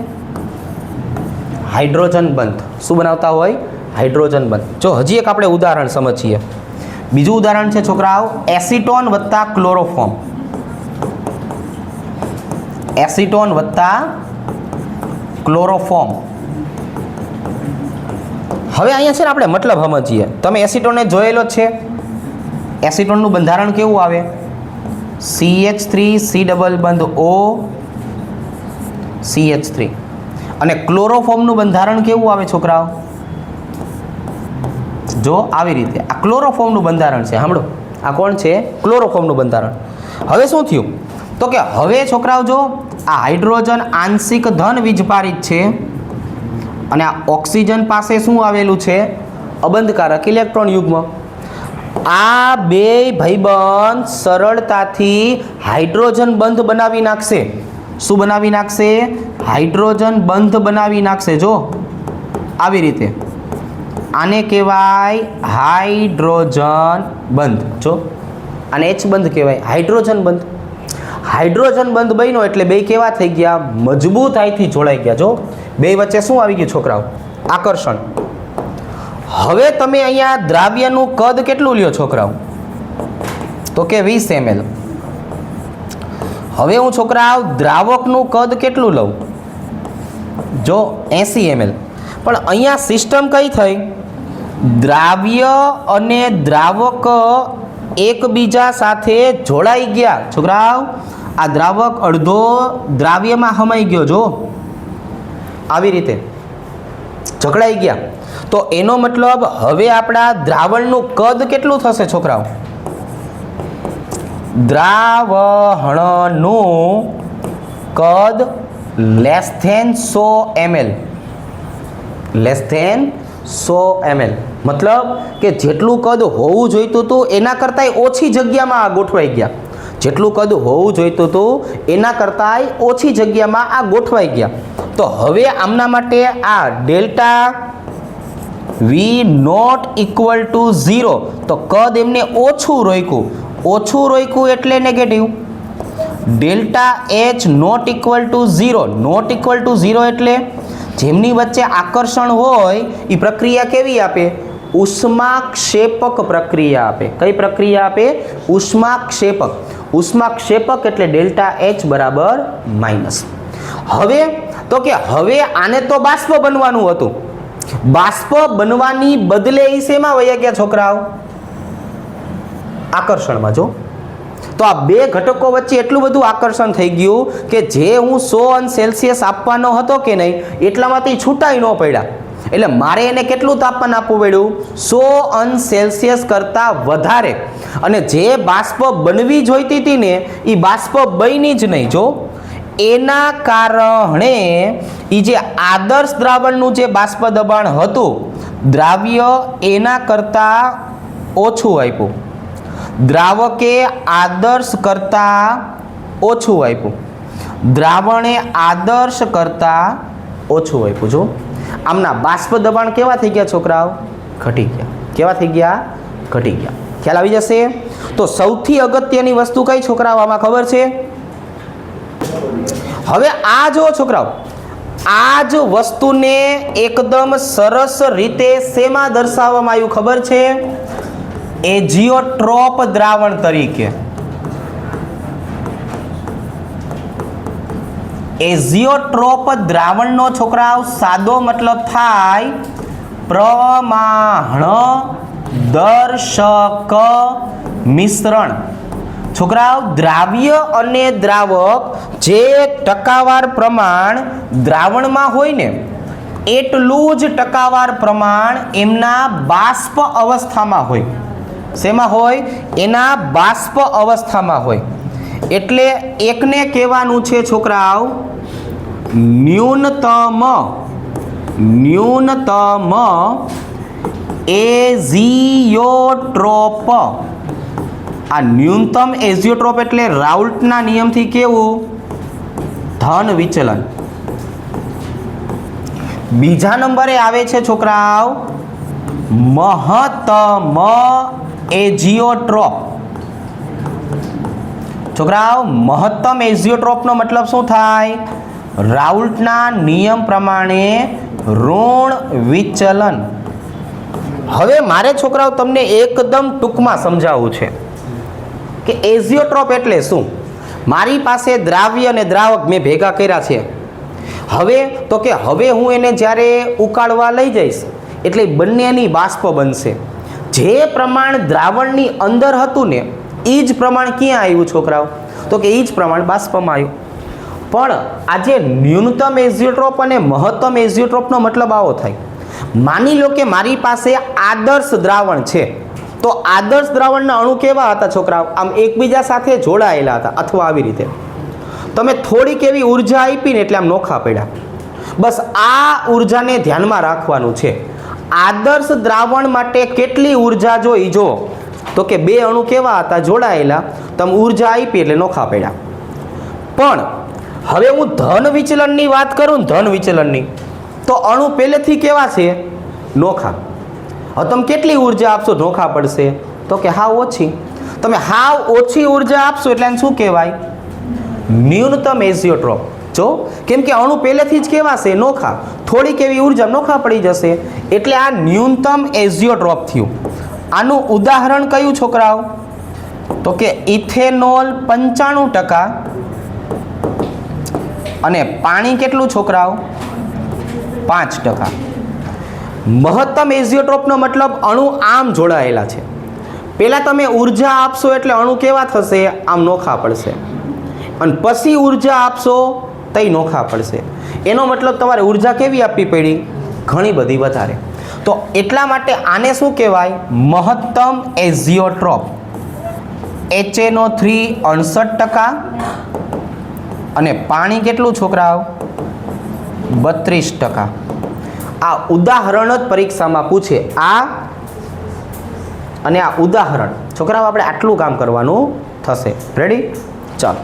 હાઇડ્રોજન બંધ. શું બનાવતા હોય? હાઇડ્રોજન બંધ. જો હજી એક આપણે ઉદાહરણ સમજીએ. બીજું ઉદાહરણ છે છોકરાઓ એસિટોન વત્તા ક્લોરોફોર્મ. એસિટોન વત્તા ક્લોરોફોર્મ. હવે અહીંયા છે ને આપણે મતલબ સમજીએ. તમે એસિટોનને જોયેલો જ છે. એસિટોનનું બંધારણ કેવું આવે? CH3 C ડબલ બંધ O CH3. અને ક્લોરોફોર્મનું બંધારણ કેવું આવે છોકરાઓ? જો આવી રીતે આ ક્લોરોફોર્મનું બંધારણ છે. સાંભળો, આ કોણ છે? ક્લોરોફોર્મનું બંધારણ. હવે શું થયું? તો કે હવે છોકરાઓ જો આ હાઇડ્રોજન આંશિક ધન વીજભારિત છે અને આ ઓક્સિજન પાસે શું આવેલું છે? અબંધકારક ઇલેક્ટ્રોન યુગ્મ. આ બે ભાઈબંધ સરળતાથી હાઇડ્રોજન બંધ બનાવી નાખશે. શું બનાવી નાખશે? હાઇડ્રોજન બંધ બનાવી નાખશે. જો આવી રીતે આને કહેવાય હાઇડ્રોજન બંધ. જો આને H બંધ કહેવાય, હાઇડ્રોજન બંધ. હાઇડ્રોજન બંધ બન્યો એટલે બે કેવા થઈ ગયા? મજબૂતાઈથી જોડાઈ ગયા. જો બે વચ્ચે શું આવી ગયું છોકરાઓ? આકર્ષણ. હવે તમે અહીંયા દ્રાવ્યનું કદ કેટલું લ્યો છોકરાઓ? તો કે 20 ml. હવે હું છોકરાઓ દ્રાવકનું કદ કેટલું લઉં? જો 80 ml. પણ અહીંયા સિસ્ટમ કઈ થઈ? દ્રાવ્ય અને દ્રાવક એકબીજા સાથે જોડાઈ ગયા. છોકરાઓ આ દ્રાવક અડધો દ્રાવ્યમાં સમાઈ ગયો. જો આવી રીતે જકડાઈ ગયા. તો એનો મતલબ હવે આપણા દ્રાવણનું કદ કેટલું થશે છોકરાઓ? દ્રાવણનું કદ less than 100 ml. Less than 100 ml. મતલબ કે જેટલું કદ હોવું જોઈતું હતું એના કરતાંય ઓછી જગ્યામાં આ ગોઠવાઈ ગયા. જેટલું કદ હોવું જોઈતું હતું એના કરતાંય ઓછી જગ્યામાં આ ગોઠવાઈ ગયા. તો હવે આમના માટે આ delta V not equal to 0. તો કદ એમને ઓછું રોક્યું. ઓછું રોક્યું એટલે negative. Delta H not equal to 0. Not equal to 0 એટલે જેમની વચ્ચે આકર્ષણ હોય એ પ્રક્રિયા કેવી આપે? ઉષ્માક્ષેપક પ્રક્રિયા આપે. કઈ પ્રક્રિયા આપે? ઉષ્માક્ષેપક. ઉષ્માક્ષેપક એટલે ડેલ્ટા એચ બરાબર માઇનસ. હવે તો કે હવે આને તો બાષ્પ બનવાનું હતું. બાષ્પ બનવાની બદલે એ શેમાં વયા ગયા છોકરાઓ? આકર્ષણમાં. જો તો આ બે ઘટકો વચ્ચે એટલું બધું આકર્ષણ થઈ ગયું કે જે હું 100 અંશ સેલ્સિયસ આપવાનો હતો કે નહીં એટલામાંથી છૂટાઈ ન પડ્યા, એટલે મારે એને કેટલું તાપમાન આપવું પડ્યું? 100 અંશ સેલ્સિયસ કરતાં વધારે. અને જે બાષ્પ બનવી જોઈતી હતી ને એ બાષ્પ બની જ નહીં. જો એના કારણે એ જે આદર્શ દ્રાવણનું જે બાષ્પ દબાણ હતું, દ્રાવ્ય એના કરતાં ઓછું આપ્યું, દ્રાવકે આદર્શ કરતાં ઓછું આપ્યું, દ્રાવણે આદર્શ કરતાં ઓછું આપ્યું. જો આમના બાષ્પ દબાણ કેવા થઈ ગયા છોકરાઓ? ઘટી ગયા. કેવા થઈ ગયા? ઘટી ગયા. ખ્યાલ આવી જશે. તો સૌથી અગત્યની વસ્તુ કઈ છોકરાઓ આમાં ખબર છે? હવે આ જો છોકરાઓ, આ જ વસ્તુને એકદમ સરસ રીતે શેમાં દર્શાવવામાં આવ્યું ખબર છે? એજીઓટ્રોપ દ્રાવણ તરીકે. એજીઓટ્રોપ દ્રાવણનો છોકરાઓ સાદો મતલબ થાય પ્રમાણ દર્શક મિશ્રણ. છોકરાઓ દ્રાવ્ય અને દ્રાવક જે ટકાવાર પ્રમાણ દ્રાવણમાં હોય ને એટલું જ ટકાવાર પ્રમાણ એમના બાષ્પ અવસ્થામાં હોય. શેમાં હોય? એના બાષ્પ અવસ્થામાં હોય. એટલે એકને કહેવાનું છે છોકરાઓ ન્યૂનતમ એઝિયોટ્રોપ. આ ન્યૂનતમ એઝિયોટ્રોપ એટલે રાઉલ્ટના નિયમથી કેવું? ધન વિચલન. બીજા નંબરે આવે છે છોકરાઓ મહત્તમ એઝિયોટ્રોપ. છોકરાઓ મહત્તમ એઝિયોટ્રોપનો મતલબ શું થાય? રાઉલ્ટના નિયમ પ્રમાણે ઋણ વિચલન. હવે મારે છોકરાઓ તમને એકદમ ટૂંકમાં સમજાવવું છે કે એઝિયોટ્રોપ એટલે શું. મારી પાસે દ્રાવ્ય અને દ્રાવક મેં ભેગા કર્યા છે. હવે તો કે હવે હું એને જ્યારે ઉકાળવા લઈ જઈશ એટલે બંનેની બાષ્પ બનશે. જે પ્રમાણ દ્રાવણની અંદર હતું ને એ જ પ્રમાણ ક્યાં આવ્યું છોકરાઓ? તો કે એ જ પ્રમાણ બાષ્પમાં આવ્યું. પણ આજે ન્યૂનતમ એઝિયોટ્રોપ અને મહત્તમ એઝિયોટ્રોપનો મતલબ આવો થાય. માની લો કે મારી પાસે આદર્શ દ્રાવણ છે, તો આદર્શ દ્રાવણના અણુ કેવા હતા છોકરાઓ? આમ એકબીજા સાથે જોડાયેલા હતા, અથવા આવી રીતે તમે થોડીક એવી ઉર્જા આપીને એટલે આમ નોખા પડ્યા. બસ આ ઉર્જાને ધ્યાનમાં રાખવાનું છે. આદર્શ દ્રાવણ માટે કેટલી ઉર્જા જોઈ? જો તો કે બે અણુ કેવા હતા? જોડાયેલા. તમે ઉર્જા આપી એટલે નોખા પડ્યા. પણ હવે હું ધન વિચલનની વાત કરું ને, ધન વિચલનની, તો અણુ પહેલેથી કેવા છે? નોખા. હવે તમે કેટલી ઉર્જા આપશો નોખા પડશે? તો કે હાવ ઓછી. તમે હાવ ઓછી ઉર્જા આપશો એટલે એને શું કહેવાય? ન્યૂનતમ એઝિયોટ્રોપ. જો કેમ કે અણુ પહેલેથી જ કેવા છે? નોખા. થોડીક એવી ઉર્જા નોખા પડી જશે એટલે આ ન્યૂનતમ એઝિયોટ્રોપ થયું. આનું ઉદાહરણ કયું છોકરાઓ? તો કે ઇથેનોલ 95% અને પાણી કેટલું છોકરાઓ? 5%. મહત્તમ એઝિયોટ્રોપનો મતલબ અણુ આમ જોડાયેલા છે. પહેલાં તમે ઉર્જા આપશો એટલે અણુ કેવા થશે? આમ નોખા પડશે. અને પછી ઉર્જા આપશો તઈ નોખા પડશે. એનો મતલબ તમારે ઉર્જા કેવી આપવી પડી? ઘણી બધી વધારે. તો એટલા માટે આને શું કહેવાય? મહત્તમ એઝિયોટ્રોપ. HNO3 68% અને પાણી કેટલું છોકરાઓ? 32%. આ ઉદાહરણ જ પરીક્ષામાં પૂછે. આ અને આ ઉદાહરણ છોકરાઓ આપણે આટલું કામ કરવાનું થશે. રેડી? ચાલો.